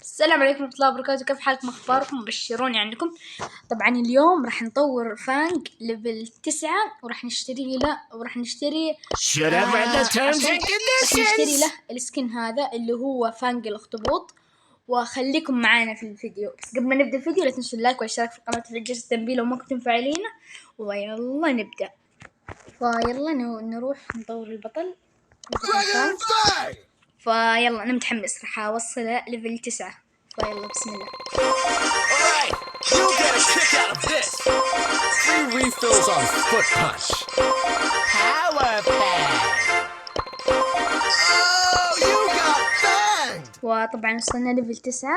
السلام عليكم ورحمة الله وبركاته. كيف حالكم؟ أخباركم؟ بشروني عنكم. طبعا اليوم راح نطور فانج ليفل 9 وراح نشتري له له السكن هذا اللي هو فانج الأخطبوط. وخليكم معانا في الفيديو، بس قبل ما نبدأ الفيديو لا تنسوا اللايك والاشتراك في القناة وتفعيل جرس التنبيه لو ما كنتم فاعلينه. ويلا نبدأ. فيلا نروح نطور البطل فانج. فيلا أنا متحمس، راح أوصله ليفل 9. فيلا بسم الله. Alright, you'll get a kick out of this. Free refills on Foot Punch. Power Bang. Oh, you got banged. وطبعا وصلنا ليفل 9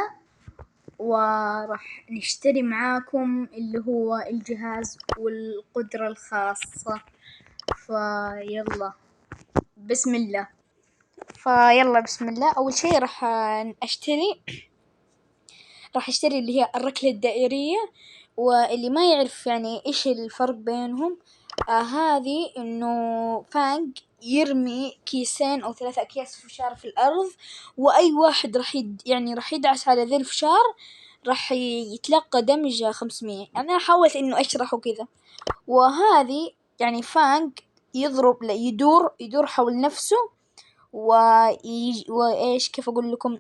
وراح نشتري معاكم اللي هو الجهاز والقدرة الخاصة. فيلا بسم الله. بسم الله. أول شيء راح أشتري اللي هي الركلة الدائرية. واللي ما يعرف يعني إيش الفرق بينهم، هذه إنه فانج يرمي كيسين أو 3 أكياس فشار في الأرض، وأي واحد راح يدعس على ذي الفشار راح يتلقى دمج 500. أنا حاولت إنه أشرحه كذا. وهذه يعني فانج يدور حول نفسه وإيش كيف أقول لكم،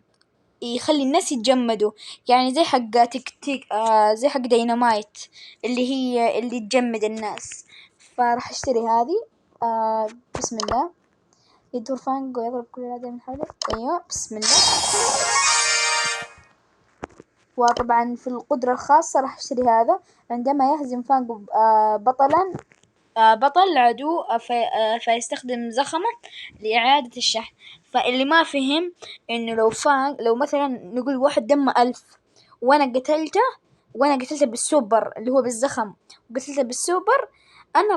يخلي الناس يتجمدوا، يعني زي حق تيك زي حق دينامايت اللي تجمد الناس. فراح اشتري هذه. بسم الله. يدور فانج ويضرب كل الأعداء من حوله. ايوه بسم الله. وطبعا في القدرة الخاصة راح اشتري هذا. عندما يهزم فانج بطل عدو فيستخدم زخمه لإعادة الشحن. فاللي ما فهم إنه لو مثلا نقول واحد دمه 1000 وأنا قتلته بالسوبر اللي هو بالزخم، وقتلته بالسوبر، أنا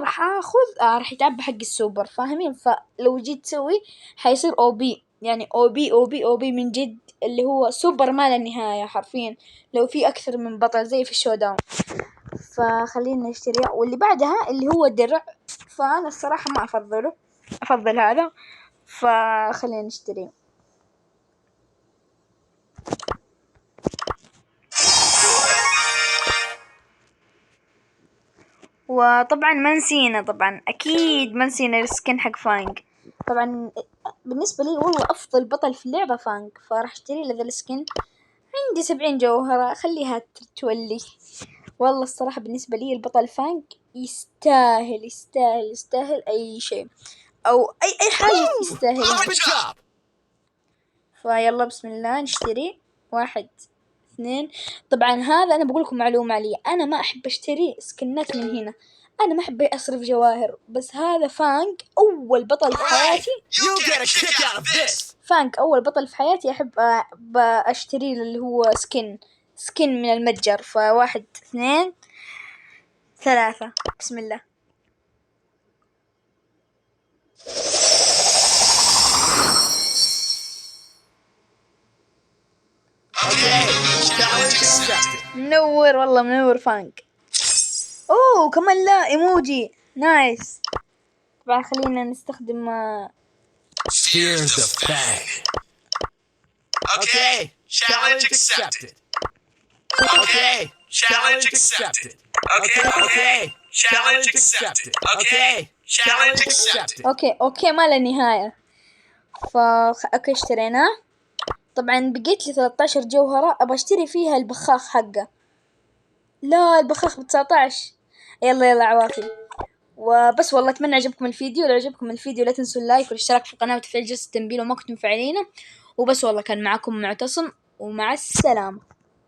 راح يتعبى حق السوبر، فاهمين؟ فلو جيت تسوي حيصير OB، يعني OB من جد، اللي هو سوبر ما لا نهاية حرفيا لو في أكثر من بطل زي في الشو داون. فخلينا نشتريها. واللي بعدها اللي هو الدرع، فأنا الصراحة ما أفضل هذا، فخلينا نشتريه. وطبعا ما نسينا، أكيد ما نسينا السكن حق فانج. طبعا بالنسبة لي والله أفضل بطل في اللعبة فانج، فراح أشتري له ذا السكن. عندي 70 جوهرة، خليها تولي. والله الصراحة بالنسبة لي البطل فانج يستاهل أي شيء أو أي حاجة يستاهلها. فيلا بسم الله نشتري 1 2. طبعا هذا أنا بقولكم معلومة علي، أنا ما أحب أشتري سكنات من هنا، أنا ما أحب أصرف جواهر. بس هذا فانج أول بطل في حياتي، أحب أشتري اللي هو سكن من المتجر. 1 2 3 بسم الله. منور والله، منور فانج. كمان لا ايموجي نايس. طبعا خلينا نستخدم Fear the Fang. Okay, challenge accepted. Okay, challenge accepted. Okay, challenge accepted. Okay, challenge accepted. اوكي ما لا نهاية. اوكي اشتريناه. طبعا بقيت لي 13 جوهرة ابى اشتري فيها البخاخ حقه. لا البخاخ ب19. يلا عوافي. وبس والله اتمنى عجبكم الفيديو. لو عجبكم الفيديو لا تنسوا اللايك والاشتراك في القناة وتفعيل جرس التنبيه لو ما كنتم فاعلينه. وبس والله كان معكم معتصم، ومع السلامة.